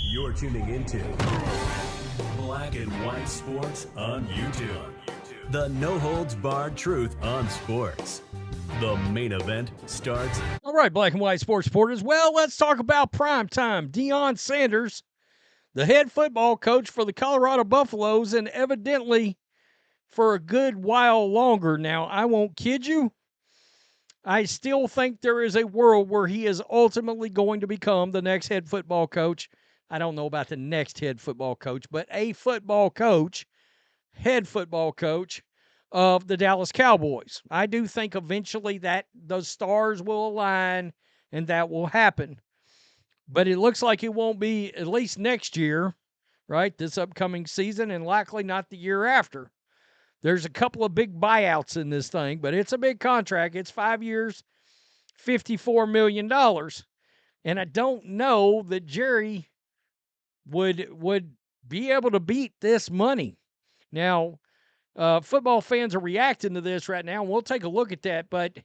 You're tuning into Black and White Sports on YouTube. The no-holds-barred truth on sports. The main event starts. All right, Black and White Sports supporters. Well, let's talk about primetime. Deion Sanders, the head football coach for the Colorado Buffaloes, and evidently for a good while longer. Now, I won't kid you. I still think there is a world where he is ultimately going to become the next head football coach. I don't know about the next head football coach, but a football coach, head football coach of the Dallas Cowboys. I do think eventually that those stars will align and that will happen. But it looks like it won't be at least next year, right? This upcoming season, and likely not the year after. There's a couple of big buyouts in this thing, but it's a big contract. It's 5 years, $54 million. And I don't know that Jerry would be able to beat this money. Now, football fans are reacting to this right now, and we'll take a look at that. But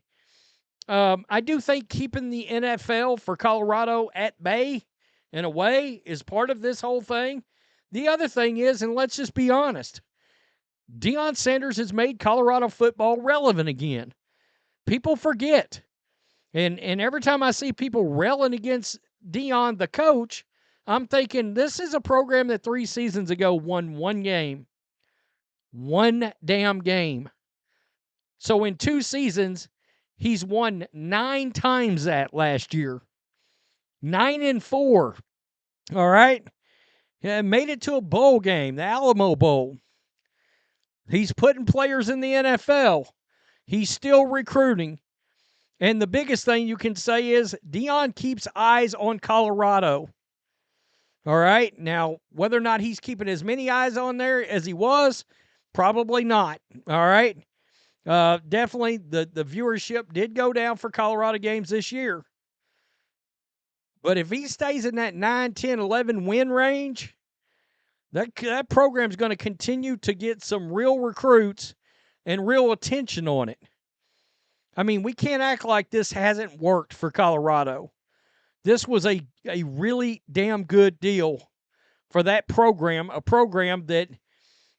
I do think keeping the NFL for Colorado at bay and away is part of this whole thing. The other thing is, and let's just be honest, Deion Sanders has made Colorado football relevant again. People forget. And every time I see people railing against Deion, the coach, I'm thinking this is a program that 3 seasons ago won one game. One damn game. So in 2 seasons, he's won 9 times that last year. 9-4. All right? Yeah, made it to a bowl game, the Alamo Bowl. He's putting players in the NFL. He's still recruiting. And the biggest thing you can say is Deion keeps eyes on Colorado. All right? Now, whether or not he's keeping as many eyes on there as he was, probably not. All right? Definitely the viewership did go down for Colorado games this year. But if he stays in that 9, 10, 11 win range, that program's going to continue to get some real recruits and real attention on it. I mean, we can't act like this hasn't worked for Colorado. This was a really damn good deal for that program, a program that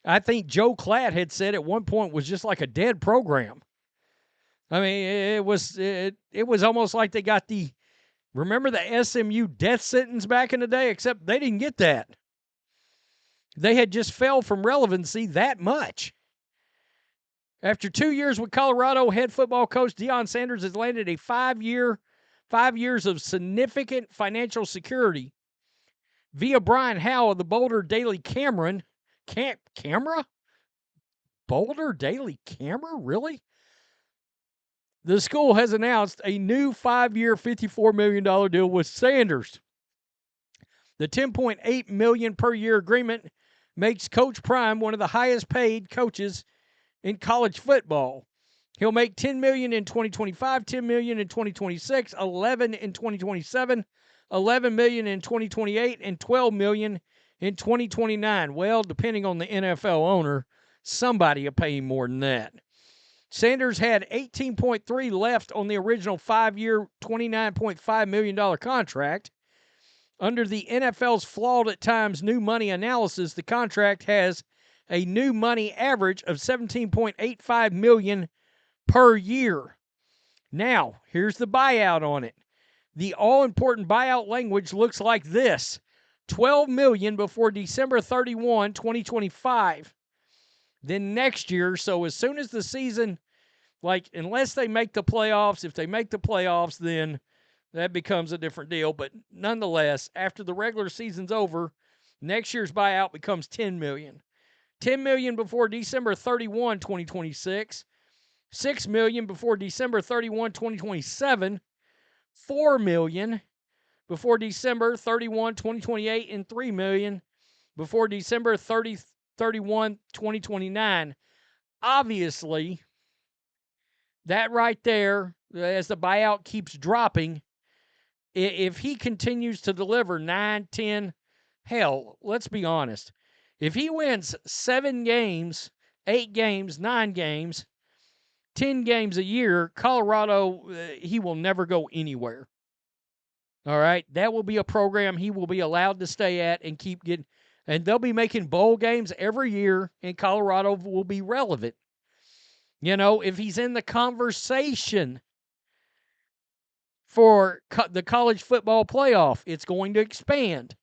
I think Joe Klatt had said at one point was just like a dead program. I mean, it was almost like they got remember the SMU death sentence back in the day, except they didn't get that. They had just fell from relevancy that much. After 2 years with Colorado, head football coach Deion Sanders has landed a 5 years of significant financial security via Brian Howe of the Boulder Daily Camera? Boulder Daily Camera? Really? The school has announced a new 5-year, $54 million deal with Sanders. The $10.8 million per year agreement makes Coach Prime one of the highest paid coaches in college football. He'll make $10 million in 2025, $10 million in 2026, $11 million in 2027, $11 million in 2028, and $12 million in 2029. Well, depending on the NFL owner, somebody will pay him more than that. Sanders had $18.3 left on the original 5-year, $29.5 million contract. Under the NFL's flawed at times new money analysis, the contract has a new money average of $17.85 million per year. Now, here's the buyout on it. The all-important buyout language looks like this: $12 million before December 31, 2025. Then next year, so as soon as the season, unless they make the playoffs, if they make the playoffs, then that becomes a different deal. But nonetheless, after the regular season's over, next year's buyout becomes $10 million. $10 million before December 31, 2026. $6 million before December 31, 2027. $4 million before December 31, 2028, and $3 million before December 31, 2029. Obviously, that right there, as the buyout keeps dropping, if he continues to deliver 9, 10, hell, let's be honest. If he wins 7 games, 8 games, 9 games, 10 games a year, Colorado, he will never go anywhere. All right, that will be a program he will be allowed to stay at and keep getting. And they'll be making bowl games every year, and Colorado will be relevant. If he's in the conversation for the college football playoff, it's going to expand.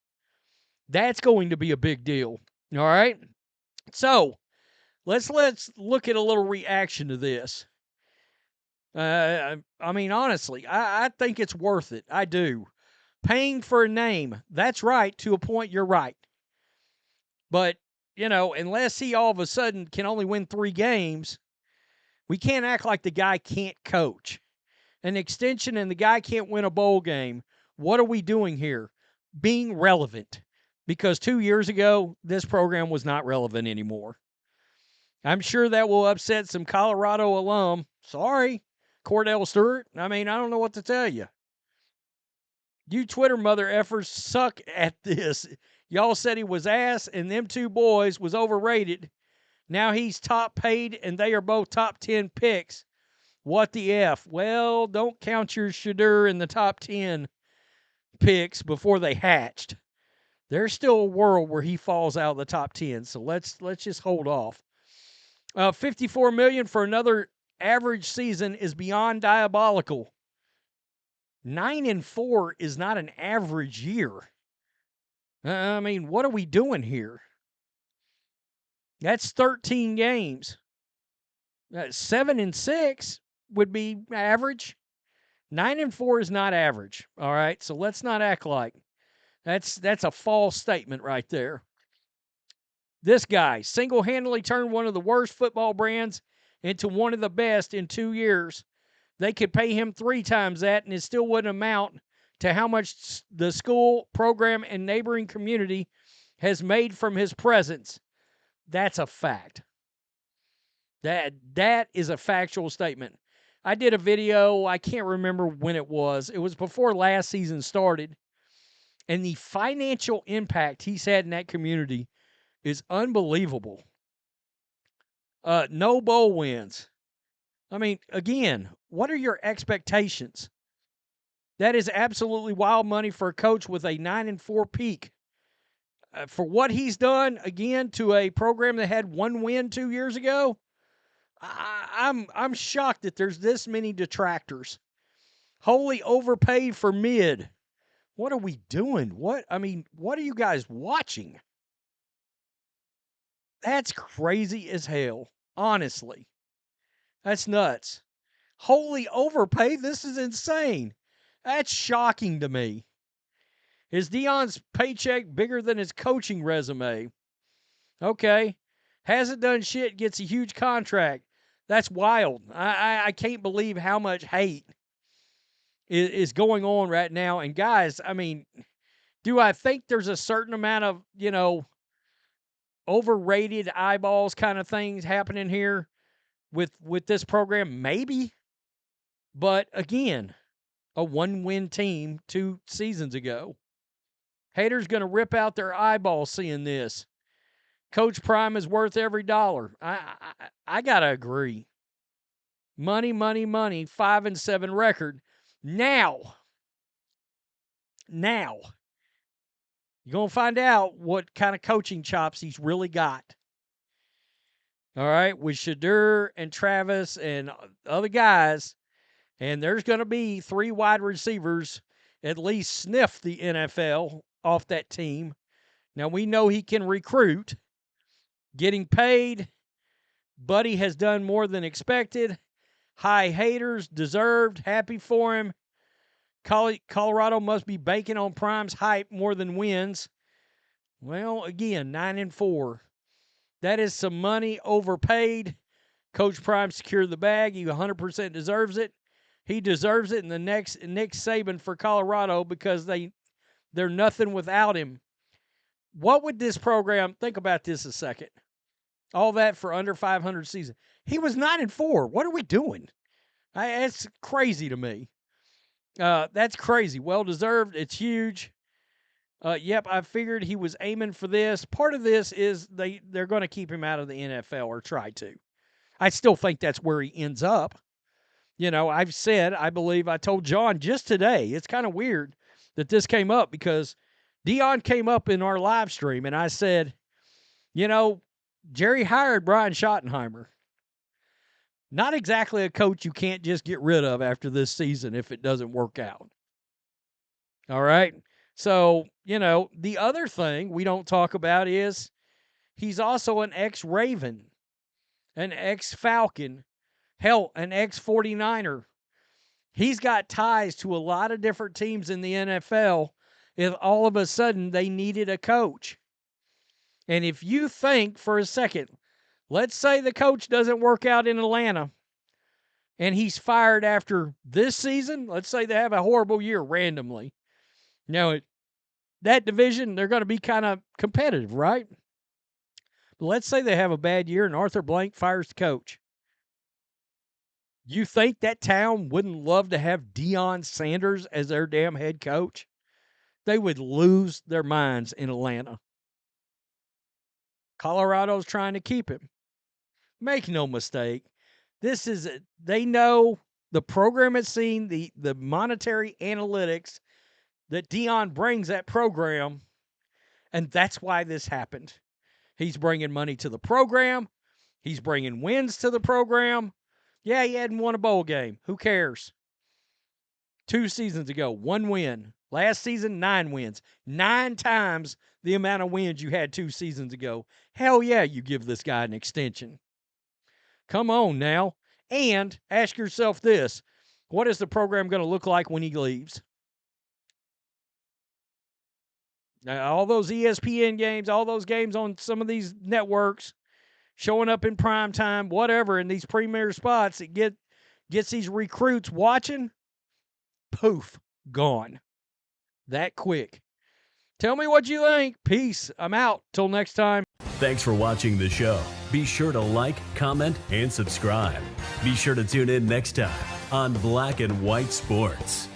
That's going to be a big deal. All right. So let's look at a little reaction to this. Honestly, I think it's worth it. I do. Paying for a name, that's right. To a point, you're right. But, unless he all of a sudden can only win 3 games, we can't act like the guy can't coach. An extension and the guy can't win a bowl game. What are we doing here? Being relevant. Because 2 years ago, this program was not relevant anymore. I'm sure that will upset some Colorado alum. Sorry, Cordell Stewart. I don't know what to tell you. You Twitter mother effers suck at this. Y'all said he was ass and them 2 boys was overrated. Now he's top paid and they are both top 10 picks. What the F? Well, don't count your Shadur in the top 10 picks before they hatched. There's still a world where he falls out of the top 10, so let's just hold off. $54 million for another average season is beyond diabolical. 9-4 is not an average year. What are we doing here? That's 13 games. 7-6 would be average. 9-4 is not average. All right, so let's not act like that's a false statement right there. This guy single-handedly turned one of the worst football brands into one of the best in 2 years. They could pay him 3 times that, and it still wouldn't amount to how much the school, program, and neighboring community has made from his presence. That's a fact. That is a factual statement. I did a video, I can't remember when it was. It was before last season started. And the financial impact he's had in that community is unbelievable. No bowl wins. Again, what are your expectations? That is absolutely wild money for a coach with a 9-4 peak. For what he's done, again, to a program that had 1 win 2 years ago, I'm shocked that there's this many detractors. Wholly overpaid for mid. What are we doing? What are you guys watching? That's crazy as hell. Honestly. That's nuts. Wholly overpaid? This is insane. That's shocking to me. Is Deion's paycheck bigger than his coaching resume? Okay. Hasn't done shit, gets a huge contract. That's wild. I can't believe how much hate is going on right now. And guys, do I think there's a certain amount of, overrated eyeballs kind of things happening here with this program? Maybe. But again, a 1-win team 2 seasons ago. Haters going to rip out their eyeballs seeing this. Coach Prime is worth every dollar. I got to agree. Money, money, money. 5-7 record. Now, you're going to find out what kind of coaching chops he's really got. All right, with Shadur and Travis and other guys, and there's going to be 3 wide receivers at least sniff the NFL off that team. Now, we know he can recruit. Getting paid, Buddy has done more than expected. High haters, deserved, happy for him. Colorado must be banking on Prime's hype more than wins. Well, again, 9-4. That is some money overpaid. Coach Prime secured the bag. He 100% deserves it. He deserves it in the next Nick Saban for Colorado because they're nothing without him. What would this program, think about this a second. All that for under 500 season. He was 9-4. What are we doing? That's crazy to me. That's crazy. Well-deserved. It's huge. Yep, I figured he was aiming for this. Part of this is they're going to keep him out of the NFL or try to. I still think that's where he ends up. I've said, I believe I told John just today, it's kind of weird. that this came up because Deion came up in our live stream, and I said, Jerry hired Brian Schottenheimer. Not exactly a coach you can't just get rid of after this season if it doesn't work out. All right? So, the other thing we don't talk about is he's also an ex-Raven, an ex-Falcon, hell, an ex-49er. He's got ties to a lot of different teams in the NFL if all of a sudden they needed a coach. And if you think for a second, let's say the coach doesn't work out in Atlanta and he's fired after this season. Let's say they have a horrible year randomly. That division, they're going to be kind of competitive, right? But let's say they have a bad year and Arthur Blank fires the coach. You think that town wouldn't love to have Deion Sanders as their damn head coach? They would lose their minds in Atlanta. Colorado's trying to keep him. Make no mistake. They know the program has seen the monetary analytics that Deion brings that program, and that's why this happened. He's bringing money to the program. He's bringing wins to the program. Yeah, he hadn't won a bowl game. Who cares? 2 seasons ago, 1 win. Last season, 9 wins. 9 times the amount of wins you had 2 seasons ago. Hell yeah, you give this guy an extension. Come on now. And ask yourself this. What is the program going to look like when he leaves? Now, all those ESPN games, all those games on some of these networks, showing up in prime time, whatever, in these premier spots, it gets these recruits watching, poof, gone. That quick. Tell me what you think. Peace. I'm out. Till next time. Thanks for watching the show. Be sure to like, comment, and subscribe. Be sure to tune in next time on Black and White Sports.